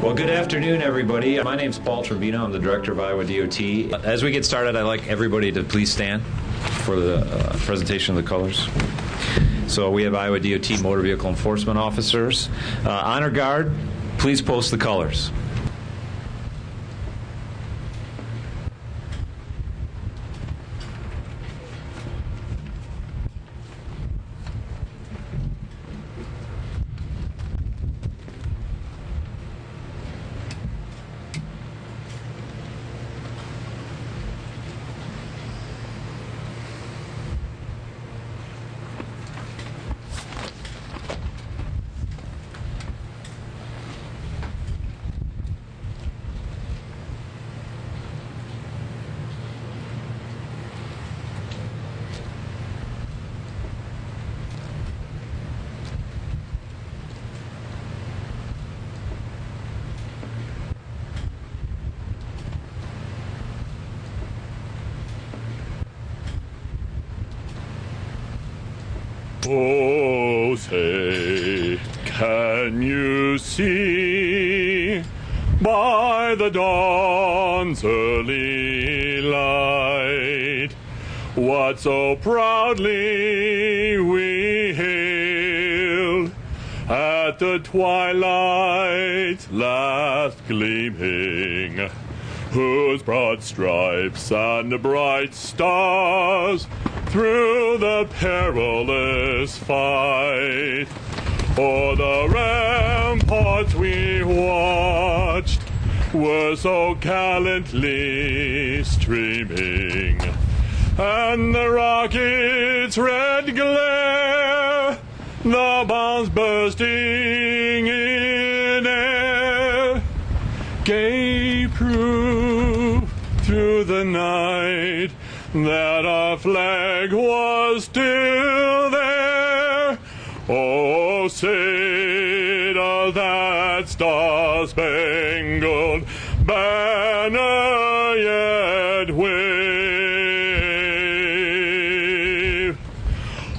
Well, good afternoon, everybody. My name's Paul Trevino. I'm the director of Iowa DOT. As we get started, I'd like everybody to please stand for the presentation of the colors. So we have Iowa DOT motor vehicle enforcement officers. Honor Guard, please post the colors. Oh, say, can you see by the dawn's early light what so proudly we hailed at the twilight's last gleaming, whose broad stripes and bright stars through the perilous fight o'er the ramparts we watched were so gallantly streaming, and the rocket's red glare, the bombs bursting in air, gave proof through the night that our flag was still there. Oh, say does that star-spangled banner yet wave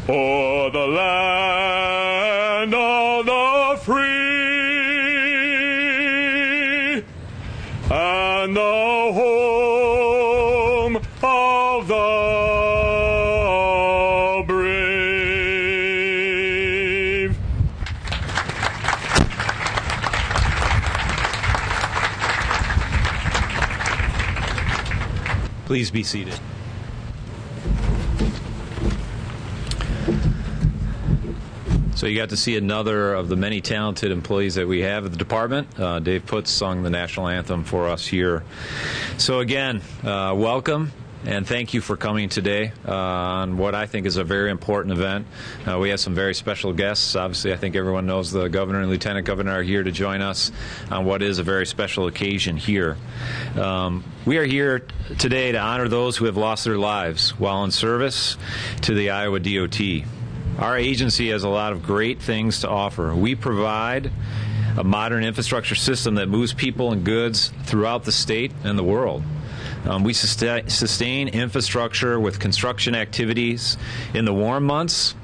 o'er the land of the free and the home of the brave. Please be seated. So you got to see another of the many talented employees that we have at the department. Dave Putz sung the national anthem for us here. So again, welcome. And thank you for coming today on what I think is a very important event. We have some very special guests. Obviously, I think everyone knows the governor and lieutenant governor are here to join us on what is a very special occasion here. We are here today to honor those who have lost their lives while in service to the Iowa DOT. Our agency has a lot of great things to offer. We provide a modern infrastructure system that moves people and goods throughout the state and the world. We sustain infrastructure with construction activities in the warm months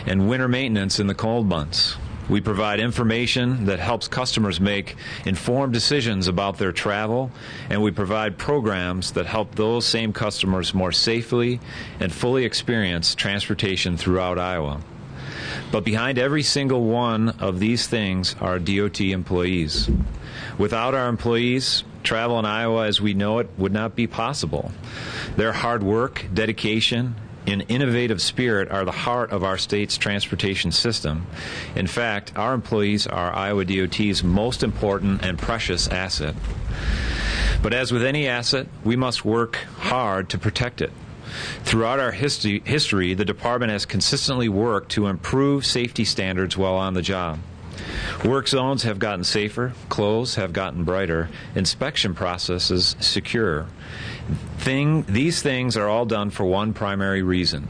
and winter maintenance in the cold months. We provide information that helps customers make informed decisions about their travel, and we provide programs that help those same customers more safely and fully experience transportation throughout Iowa. But behind every single one of these things are DOT employees. Without our employees, travel in Iowa as we know it would not be possible. Their hard work, dedication, and innovative spirit are the heart of our state's transportation system. In fact, our employees are Iowa DOT's most important and precious asset. But as with any asset, we must work hard to protect it. Throughout our history, the department has consistently worked to improve safety standards while on the job. Work zones have gotten safer, clothes have gotten brighter, inspection processes secure. These things are all done for one primary reason: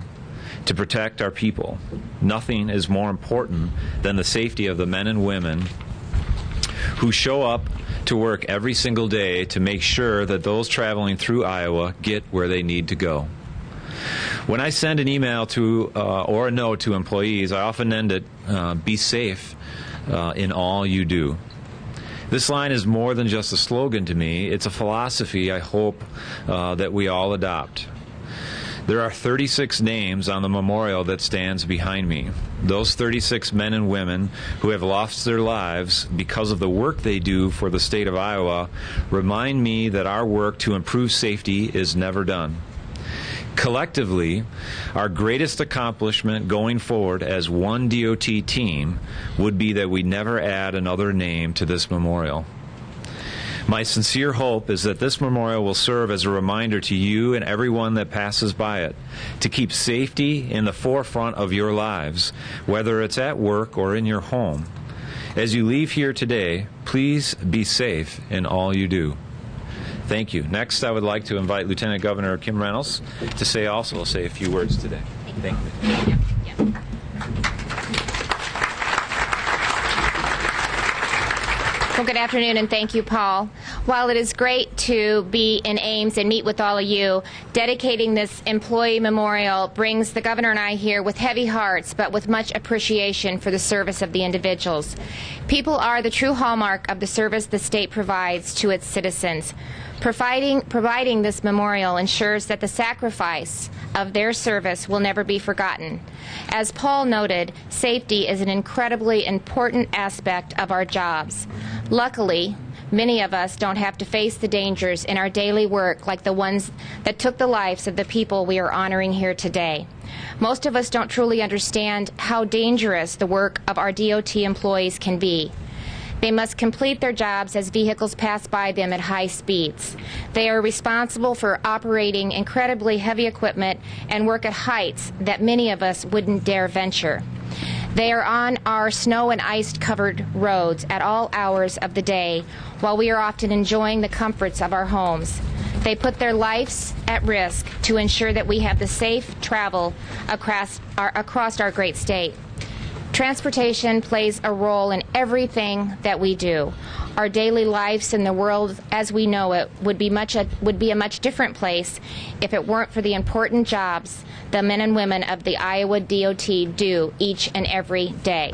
to protect our people. Nothing is more important than the safety of the men and women who show up to work every single day to make sure that those traveling through Iowa get where they need to go. When I send an email to or a note to employees, I often end it, be safe in all you do. This line is more than just a slogan to me. It's a philosophy I hope that we all adopt. There are 36 names on the memorial that stands behind me. Those 36 men and women who have lost their lives because of the work they do for the state of Iowa remind me that our work to improve safety is never done. Collectively, our greatest accomplishment going forward as one DOT team would be that we never add another name to this memorial. My sincere hope is that this memorial will serve as a reminder to you and everyone that passes by it to keep safety in the forefront of your lives, whether it's at work or in your home. As you leave here today, please be safe in all you do. Thank you. Next, I would like to invite Lieutenant Governor Kim Reynolds to say a few words today. Thank you. Well, good afternoon, and thank you, Paul. While it is great to be in Ames and meet with all of you, dedicating this employee memorial brings the governor and I here with heavy hearts, but with much appreciation for the service of the individuals. People are the true hallmark of the service the state provides to its citizens. Providing this memorial ensures that the sacrifice of their service will never be forgotten. As Paul noted, safety is an incredibly important aspect of our jobs. Luckily, many of us don't have to face the dangers in our daily work like the ones that took the lives of the people we are honoring here today. Most of us don't truly understand how dangerous the work of our DOT employees can be. They must complete their jobs as vehicles pass by them at high speeds. They are responsible for operating incredibly heavy equipment and work at heights that many of us wouldn't dare venture. They are on our snow and ice-covered roads at all hours of the day, while we are often enjoying the comforts of our homes. They put their lives at risk to ensure that we have the safe travel across our great state. Transportation plays a role in everything that we do. Our daily lives in the world as we know it would be a much different place if it weren't for the important jobs the men and women of the Iowa DOT do each and every day.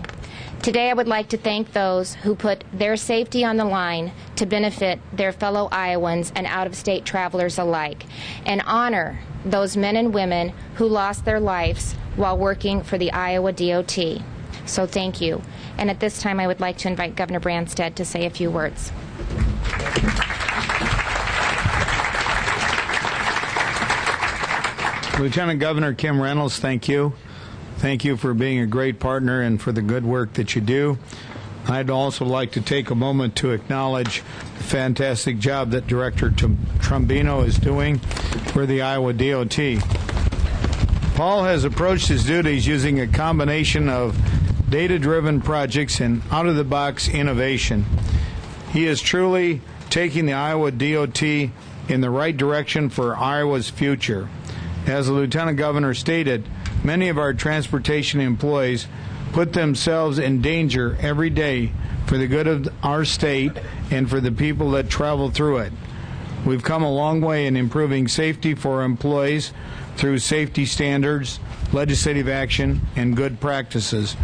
Today I would like to thank those who put their safety on the line to benefit their fellow Iowans and out-of-state travelers alike, and honor those men and women who lost their lives while working for the Iowa DOT. So thank you. And at this time, I would like to invite Governor Branstad to say a few words. Lieutenant Governor Kim Reynolds, thank you. Thank you for being a great partner and for the good work that you do. I'd also like to take a moment to acknowledge the fantastic job that Director Trombino is doing for the Iowa DOT. Paul has approached his duties using a combination of data-driven projects and out-of-the-box innovation. He is truly taking the Iowa DOT in the right direction for Iowa's future. As the Lieutenant Governor stated, many of our transportation employees put themselves in danger every day for the good of our state and for the people that travel through it. We've come a long way in improving safety for our employees through safety standards, legislative action, and good practices.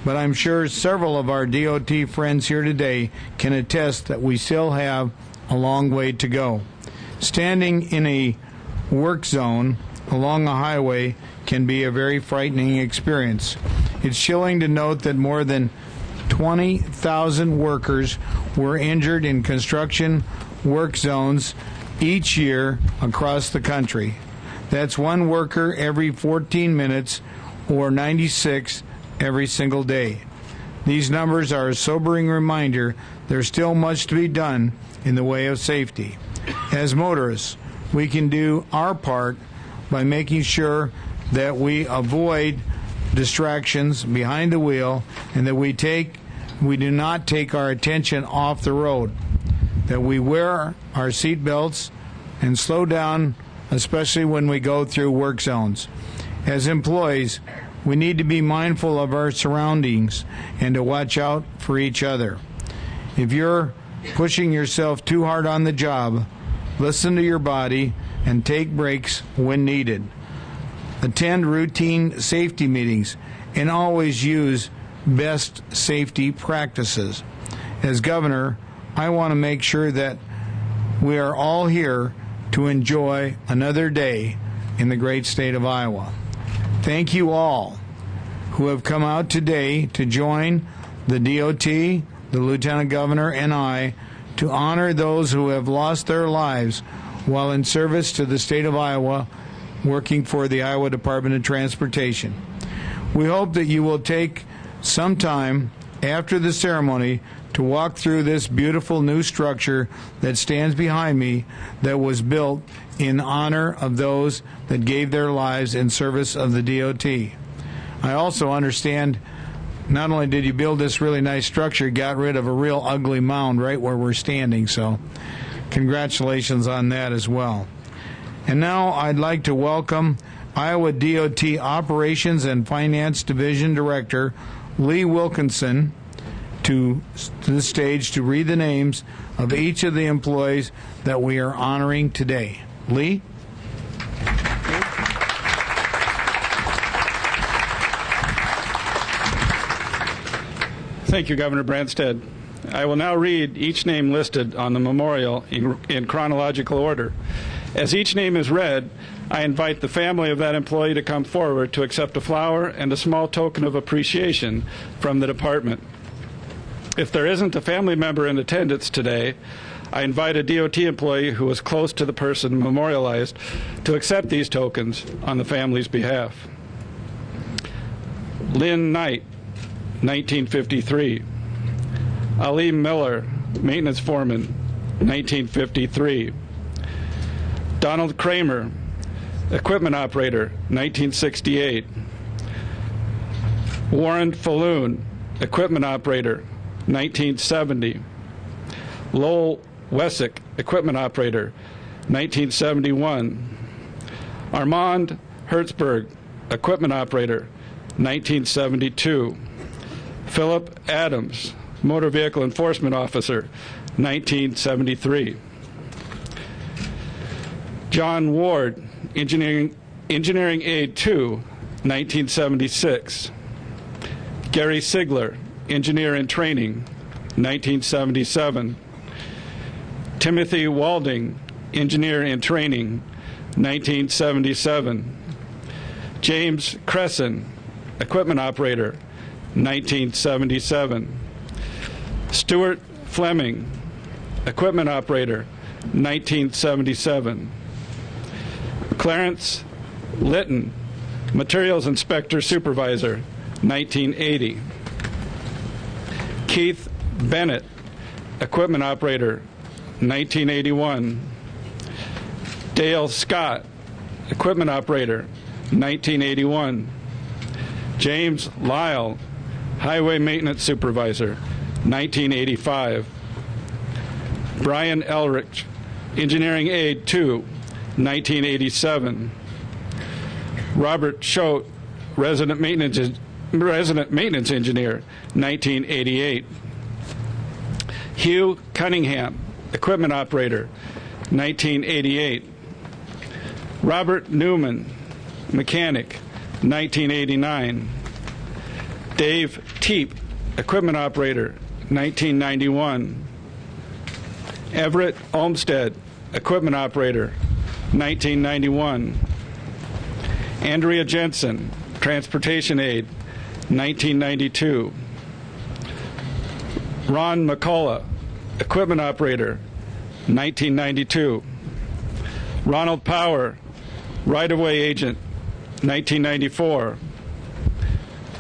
But I'm sure several of our DOT friends here today can attest that we still have a long way to go. Standing in a work zone along a highway can be a very frightening experience. It's chilling to note that more than 20,000 workers were injured in construction work zones each year across the country. That's one worker every 14 minutes, or 96 every single day. These numbers are a sobering reminder there's still much to be done in the way of safety. As motorists, we can do our part by making sure that we avoid distractions behind the wheel and that we do not take our attention off the road, that we wear our seat belts and slow down, especially when we go through work zones. As employees, we need to be mindful of our surroundings and to watch out for each other. If you're pushing yourself too hard on the job, listen to your body and take breaks when needed. Attend routine safety meetings and always use best safety practices. As governor, I want to make sure that we are all here to enjoy another day in the great state of Iowa. Thank you all who have come out today to join the DOT, the Lieutenant Governor, and I to honor those who have lost their lives while in service to the state of Iowa, working for the Iowa Department of Transportation. We hope that you will take some time after the ceremony to walk through this beautiful new structure that stands behind me that was built in honor of those that gave their lives in service of the DOT. I also understand not only did you build this really nice structure, you got rid of a real ugly mound right where we're standing, so congratulations on that as well. And now I'd like to welcome Iowa DOT Operations and Finance Division Director Lee Wilkinson to the stage to read the names of each of the employees that we are honoring today. Lee? Thank you, Governor Branstad. I will now read each name listed on the memorial in chronological order. As each name is read, I invite the family of that employee to come forward to accept a flower and a small token of appreciation from the department. If there isn't a family member in attendance today, I invite a DOT employee who was close to the person memorialized to accept these tokens on the family's behalf. Lynn Knight, 1953. Ali Miller, maintenance foreman, 1953. Donald Kramer, equipment operator, 1968. Warren Falloon, equipment operator, 1970. Lowell Wessick, equipment operator, 1971. Armand Hertzberg, equipment operator, 1972. Philip Adams, motor vehicle enforcement officer, 1973. John Ward, engineering aide 2, 1976. Gary Sigler, engineer in training, 1977. Timothy Walding, engineer in training, 1977. James Cresson, equipment operator, 1977. Stuart Fleming, equipment operator, 1977. Clarence Litton, materials inspector supervisor, 1980. Keith Bennett, equipment operator, 1981. Dale Scott, equipment operator, 1981. James Lyle, highway maintenance supervisor, 1985. Brian Elrich, engineering aide 2, 1987. Robert Schote, resident maintenance engineer, 1988. Hugh Cunningham, equipment operator, 1988. Robert Newman, mechanic, 1989. Dave Teep, equipment operator, 1991. Everett Olmsted, equipment operator, 1991. Andrea Jensen, transportation aide, 1992. Ron McCullough, equipment operator, 1992. Ronald Power, right-of-way agent, 1994.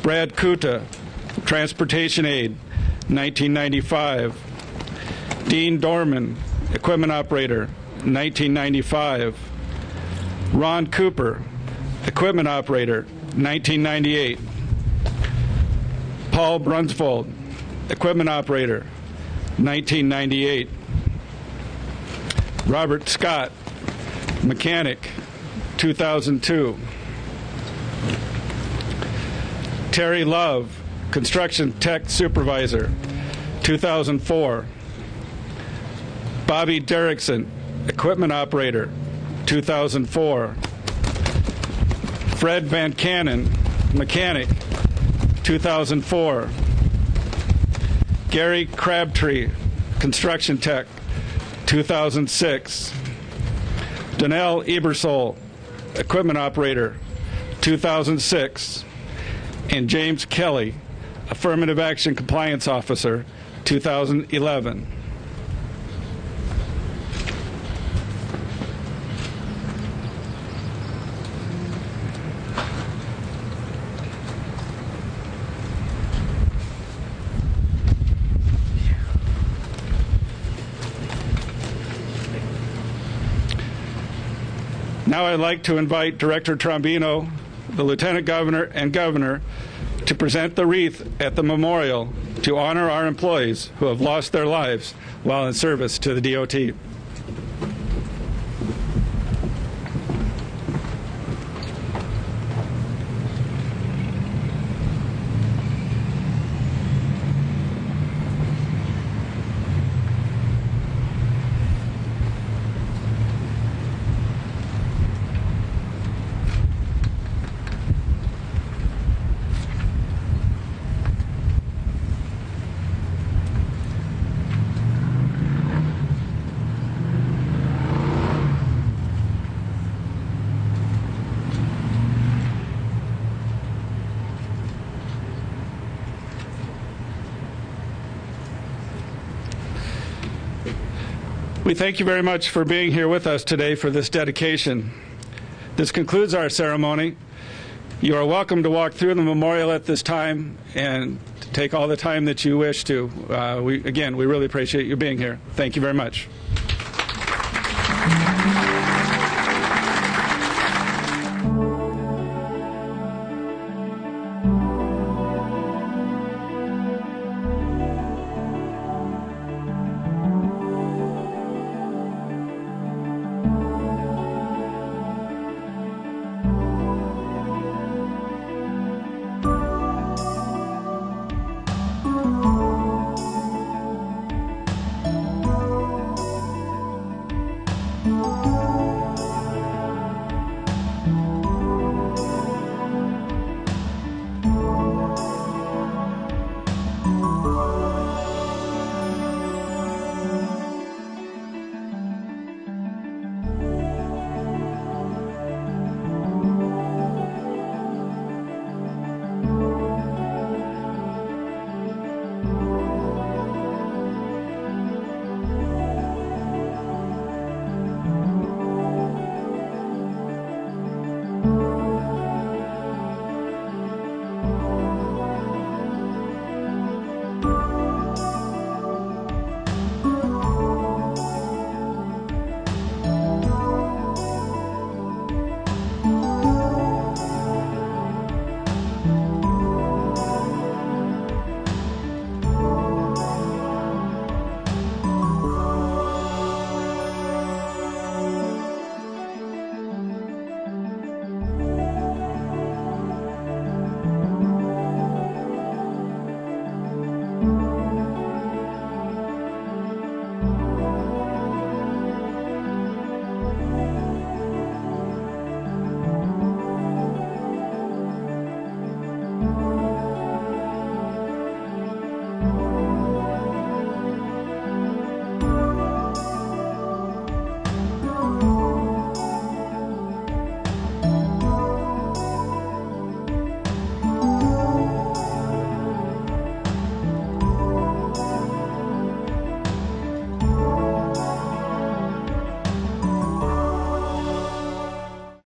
Brad Kuta, transportation aide, 1995. Dean Dorman, equipment operator, 1995. Ron Cooper, equipment operator, 1998. Paul Brunsvold, equipment operator, 1998. Robert Scott, mechanic, 2002. Terry Love, construction tech supervisor, 2004. Bobby Derrickson, equipment operator, 2004. Fred Van Cannon, mechanic, 2004. Gary Crabtree, construction tech, 2006. Donnell Ebersol, equipment operator, 2006. And James Kelly, affirmative action compliance officer, 2011. Now I'd like to invite Director Trombino, the Lieutenant Governor, and Governor to present the wreath at the memorial to honor our employees who have lost their lives while in service to the DOT. We thank you very much for being here with us today for this dedication. This concludes our ceremony. You are welcome to walk through the memorial at this time and to take all the time that you wish to. We really appreciate you being here. Thank you very much.